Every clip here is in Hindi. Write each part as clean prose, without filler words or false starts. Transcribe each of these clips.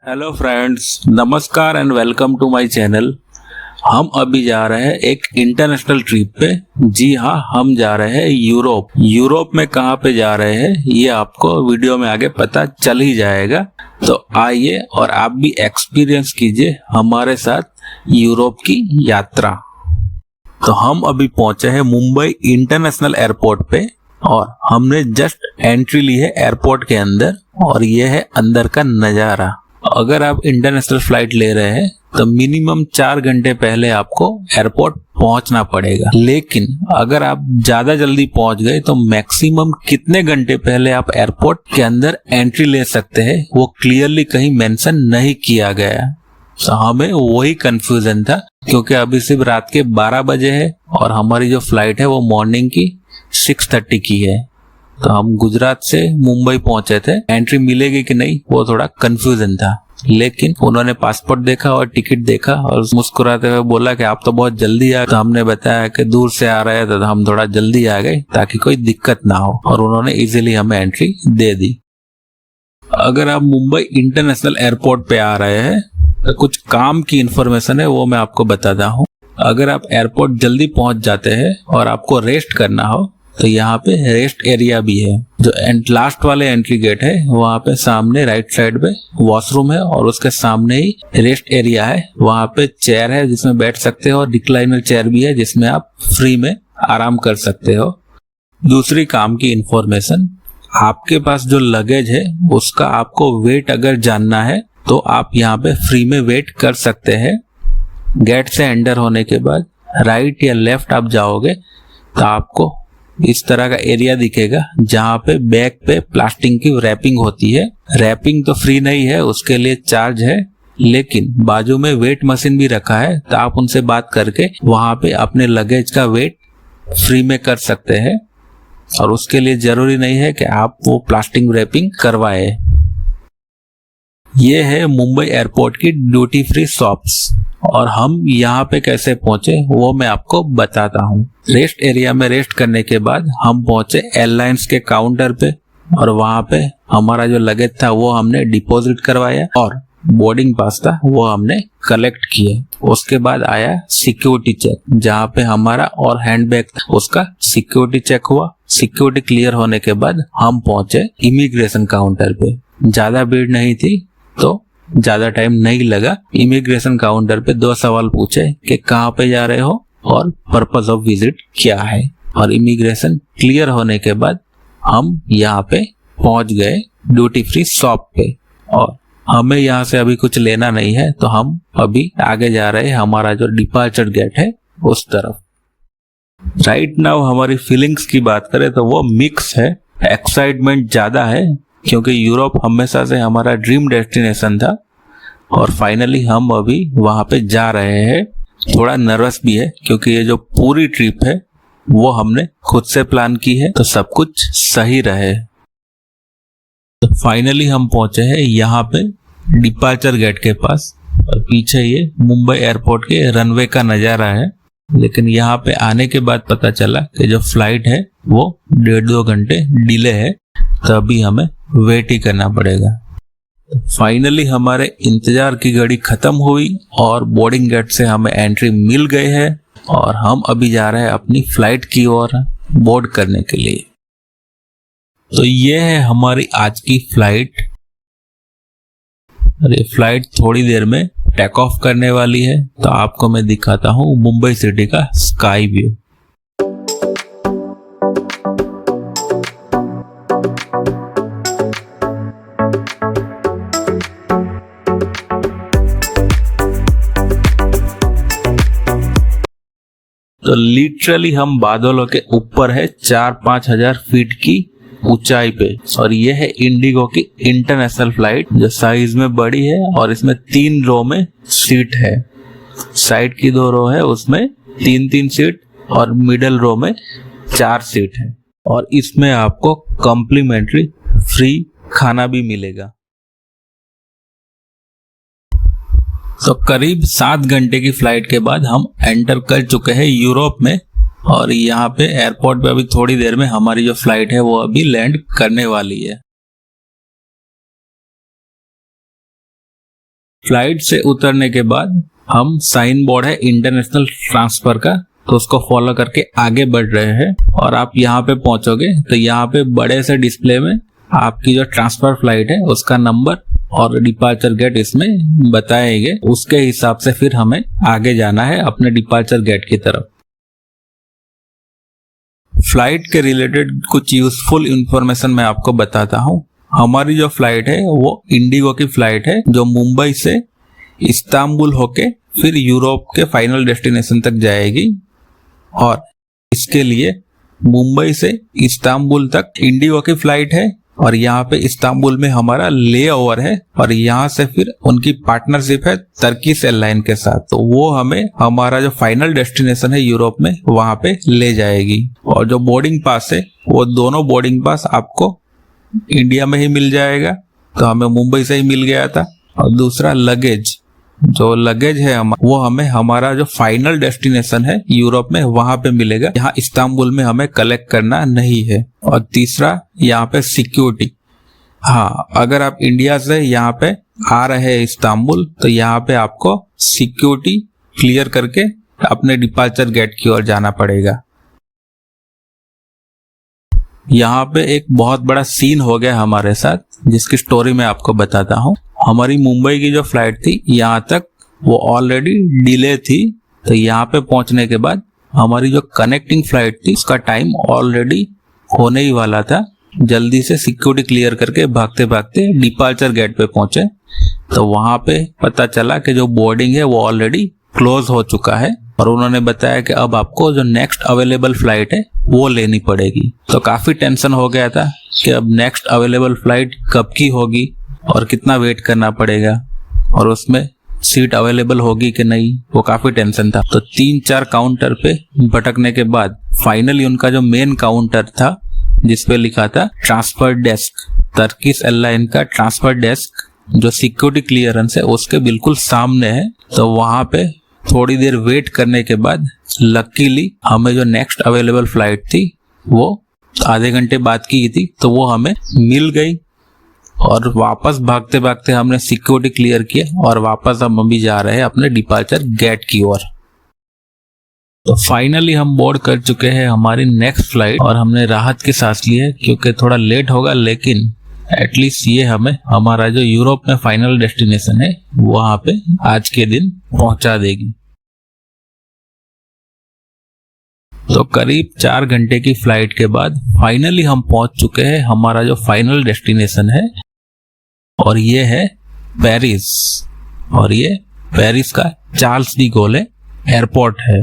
हेलो फ्रेंड्स, नमस्कार and welcome to my channel. हम अभी जा रहे हैं एक इंटरनेशनल ट्रिप पे। जी हाँ, हम जा रहे हैं यूरोप। यूरोप में कहाँ पे जा रहे हैं ये आपको वीडियो में आगे पता चल ही जाएगा। तो आइए और आप भी एक्सपीरियंस कीजिए हमारे साथ यूरोप की यात्रा। तो हम अभी पहुंचे हैं मुंबई इंटरनेशनल एयरपोर्ट पे और हमने जस्ट एंट्री ली है एयरपोर्ट के अंदर और ये है अंदर का नज़ारा। अगर आप इंटरनेशनल फ्लाइट ले रहे हैं तो मिनिमम 4 घंटे पहले आपको एयरपोर्ट पहुंचना पड़ेगा। लेकिन अगर आप ज्यादा जल्दी पहुंच गए तो मैक्सिमम कितने घंटे पहले आप एयरपोर्ट के अंदर एंट्री ले सकते हैं वो क्लियरली कहीं मेंशन नहीं किया गया। तो हमें वही कंफ्यूजन था क्योंकि अभी सिर्फ रात के 12 बजे है और हमारी जो फ्लाइट है वो मॉर्निंग की 6:30 की है। तो हम गुजरात से मुंबई पहुंचे थे, एंट्री मिलेगी कि नहीं वो थोड़ा कंफ्यूजन था। लेकिन उन्होंने पासपोर्ट देखा और टिकट देखा और मुस्कुराते हुए बोला कि आप तो बहुत जल्दी आए। तो हमने बताया कि दूर से आ रहे थे तो हम थोड़ा जल्दी आ गए ताकि कोई दिक्कत ना हो और उन्होंने इजीली हमें एंट्री दे दी। अगर आप मुंबई इंटरनेशनल एयरपोर्ट पे आ रहे हैं तो कुछ काम की इंफॉर्मेशन है वो मैं आपको बताता हूँ। अगर आप एयरपोर्ट जल्दी पहुंच जाते हैं और आपको रेस्ट करना हो तो यहाँ पे रेस्ट एरिया भी है। जो लास्ट वाले एंट्री गेट है वहाँ पे सामने राइट साइड पे वॉशरूम है और उसके सामने ही रेस्ट एरिया है। वहाँ पे चेयर है जिसमें बैठ सकते हो और रिक्लाइनर चेयर भी है जिसमें आप फ्री में आराम कर सकते हो। दूसरी काम की इंफॉर्मेशन, आपके पास जो लगेज है उसका आपको वेट अगर जानना है तो आप यहाँ पे फ्री में वेट कर सकते हैं। गेट से एंटर होने के बाद राइट या लेफ्ट आप जाओगे तो आपको इस तरह का एरिया दिखेगा जहाँ पे बैग पे प्लास्टिक की रैपिंग होती है। रैपिंग तो फ्री नहीं है, उसके लिए चार्ज है, लेकिन बाजू में वेट मशीन भी रखा है तो आप उनसे बात करके वहाँ पे अपने लगेज का वेट फ्री में कर सकते हैं और उसके लिए जरूरी नहीं है कि आप वो प्लास्टिक रैपिंग करवाए। ये है मुंबई एयरपोर्ट की ड्यूटी फ्री शॉप्स और हम यहाँ पे कैसे पहुंचे वो मैं आपको बताता हूँ। रेस्ट एरिया में रेस्ट करने के बाद हम पहुंचे एयरलाइंस के काउंटर पे और वहाँ पे हमारा जो लगेज था वो हमने डिपॉजिट करवाया और बोर्डिंग पास था वो हमने कलेक्ट किए। उसके बाद आया सिक्योरिटी चेक जहाँ पे हमारा और हैंडबैग था उसका सिक्योरिटी चेक हुआ। सिक्योरिटी क्लियर होने के बाद हम पहुंचे इमिग्रेशन काउंटर पे। ज्यादा भीड़ नहीं थी तो ज्यादा टाइम नहीं लगा। इमिग्रेशन काउंटर पे 2 सवाल पूछे कि कहाँ पे जा रहे हो और पर्पस ऑफ विजिट क्या है। और इमिग्रेशन क्लियर होने के बाद हम यहाँ पे पहुंच गए ड्यूटी फ्री शॉप पे और हमें यहाँ से अभी कुछ लेना नहीं है तो हम अभी आगे जा रहे हैं हमारा जो डिपार्चर गेट है उस तरफ। राइट नाउ हमारी फीलिंग्स की बात करें तो वो मिक्स है। एक्साइटमेंट ज्यादा है क्योंकि यूरोप हमेशा से हमारा ड्रीम डेस्टिनेशन था और फाइनली हम अभी वहां पे जा रहे हैं। थोड़ा नर्वस भी है क्योंकि ये जो पूरी ट्रिप है वो हमने खुद से प्लान की है तो सब कुछ सही रहे। तो फाइनली हम पहुंचे हैं यहाँ पे डिपार्चर गेट के पास और पीछे ये मुंबई एयरपोर्ट के रनवे का नजारा है। लेकिन यहाँ पे आने के बाद पता चला कि जो फ्लाइट है वो 1.5-2 घंटे डिले है तो अभी हमें वेट ही करना पड़ेगा। फाइनली हमारे इंतजार की घड़ी खत्म हुई और बोर्डिंग गेट से हमें एंट्री मिल गई है और हम अभी जा रहे हैं अपनी फ्लाइट की ओर बोर्ड करने के लिए। तो ये है हमारी आज की फ्लाइट। अरे फ्लाइट थोड़ी देर में टेक ऑफ करने वाली है तो आपको मैं दिखाता हूँ मुंबई सिटी का स्काई व्यू। तो लिटरली हम बादलों के ऊपर है 4-5 हजार फीट की ऊंचाई पे और ये है इंडिगो की इंटरनेशनल फ्लाइट जो साइज में बड़ी है और इसमें 3 रो में सीट है। साइड की 2 रो है उसमें 3-3 सीट और मिडल रो में 4 सीट है और इसमें आपको कॉम्प्लीमेंट्री फ्री खाना भी मिलेगा। तो करीब 7 घंटे की फ्लाइट के बाद हम एंटर कर चुके हैं यूरोप में और यहाँ पे एयरपोर्ट पे अभी थोड़ी देर में हमारी जो फ्लाइट है वो अभी लैंड करने वाली है। फ्लाइट से उतरने के बाद हम साइन बोर्ड है इंटरनेशनल ट्रांसफर का, तो उसको फॉलो करके आगे बढ़ रहे हैं। और आप यहाँ पे पहुंचोगे तो यहाँ पे बड़े से डिस्प्ले में आपकी जो ट्रांसफर फ्लाइट है उसका नंबर और डिपार्चर गेट इसमें बताएंगे। उसके हिसाब से फिर हमें आगे जाना है अपने डिपार्चर गेट की तरफ। फ्लाइट के रिलेटेड कुछ यूजफुल इंफॉर्मेशन मैं आपको बताता हूँ। हमारी जो फ्लाइट है वो इंडिगो की फ्लाइट है जो मुंबई से इस्तांबुल होके फिर यूरोप के फाइनल डेस्टिनेशन तक जाएगी। और इसके लिए मुंबई से इस्तांबुल तक इंडिगो की फ्लाइट है और यहाँ पे इस्तांबुल में हमारा ले ओवर है और यहाँ से फिर उनकी पार्टनरशिप है टर्किश एयरलाइन के साथ, तो वो हमें हमारा जो फाइनल डेस्टिनेशन है यूरोप में वहां पे ले जाएगी। और जो बोर्डिंग पास है वो दोनों बोर्डिंग पास आपको इंडिया में ही मिल जाएगा, तो हमें मुंबई से ही मिल गया था। और दूसरा लगेज, जो लगेज है वो हमें हमारा जो फाइनल डेस्टिनेशन है यूरोप में वहां पे मिलेगा, यहाँ इस्तांबुल में हमें कलेक्ट करना नहीं है। और तीसरा यहाँ पे सिक्योरिटी, हाँ अगर आप इंडिया से यहाँ पे आ रहे हैं इस्तांबुल तो यहाँ पे आपको सिक्योरिटी क्लियर करके अपने डिपार्चर गेट की ओर जाना पड़ेगा। यहाँ पे एक बहुत बड़ा सीन हो गया हमारे साथ, जिसकी स्टोरी मैं आपको बताता हूँ। हमारी मुंबई की जो फ्लाइट थी यहाँ तक वो ऑलरेडी डिले थी, तो यहाँ पे पहुंचने के बाद हमारी जो कनेक्टिंग फ्लाइट थी उसका टाइम ऑलरेडी होने ही वाला था। जल्दी से सिक्योरिटी क्लियर करके भागते भागते डिपार्चर गेट पे पहुंचे, तो वहां पे पता चला कि जो बोर्डिंग है वो ऑलरेडी क्लोज हो चुका है और उन्होंने बताया कि अब आपको जो नेक्स्ट अवेलेबल फ्लाइट है वो लेनी पड़ेगी। तो काफी टेंशन हो गया था कि अब नेक्स्ट अवेलेबल फ्लाइट कब की होगी और कितना वेट करना पड़ेगा और उसमें सीट अवेलेबल होगी कि नहीं, वो काफी टेंशन था। तो 3-4 काउंटर पे भटकने के बाद फाइनली उनका जो मेन काउंटर था जिसपे लिखा था ट्रांसफर डेस्क, टर्किश एयरलाइन का ट्रांसफर डेस्क जो सिक्योरिटी क्लियरेंस है उसके बिल्कुल सामने है। तो वहां पे थोड़ी देर वेट करने के बाद लकीली हमें जो नेक्स्ट अवेलेबल फ्लाइट थी वो आधे घंटे बाद की थी, तो वो हमें मिल गई। और वापस भागते भागते हमने सिक्योरिटी क्लियर किया और वापस हम अभी जा रहे हैं अपने डिपार्चर गेट की ओर। तो फाइनली हम बोर्ड कर चुके हैं हमारी नेक्स्ट फ्लाइट और हमने राहत की सांस ली है क्योंकि थोड़ा लेट होगा, लेकिन एटलीस्ट ये हमें हमारा जो यूरोप में फाइनल डेस्टिनेशन है वहां पे आज के दिन पहुंचा देगी। तो करीब 4 घंटे की फ्लाइट के बाद फाइनली हम पहुंच चुके हैं हमारा जो फाइनल डेस्टिनेशन है, और ये है पेरिस। और ये पेरिस का चार्ल्स डी गोले एयरपोर्ट है।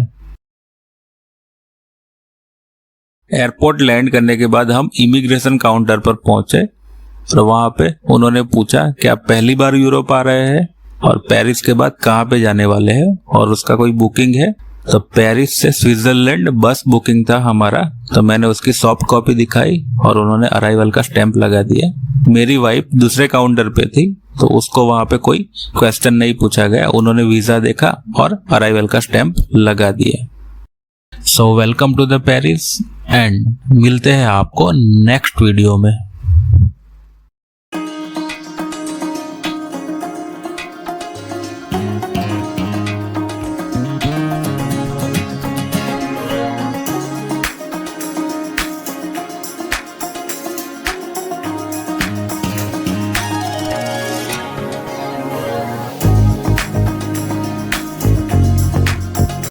एयरपोर्ट लैंड करने के बाद हम इमिग्रेशन काउंटर पर पहुंचे और वहां पे उन्होंने पूछा कि आप पहली बार यूरोप आ रहे हैं और पेरिस के बाद कहाँ पे जाने वाले हैं और उसका कोई बुकिंग है। तो पेरिस से स्विट्जरलैंड बस बुकिंग था हमारा, तो मैंने उसकी सॉफ्ट कॉपी दिखाई और उन्होंने अराइवल का स्टैंप लगा दिया। मेरी वाइफ दूसरे काउंटर पे थी तो उसको वहां पे कोई क्वेश्चन नहीं पूछा गया, उन्होंने वीजा देखा और अराइवल का स्टैंप लगा दिया। So welcome to the Paris and मिलते हैं आपको नेक्स्ट वीडियो में।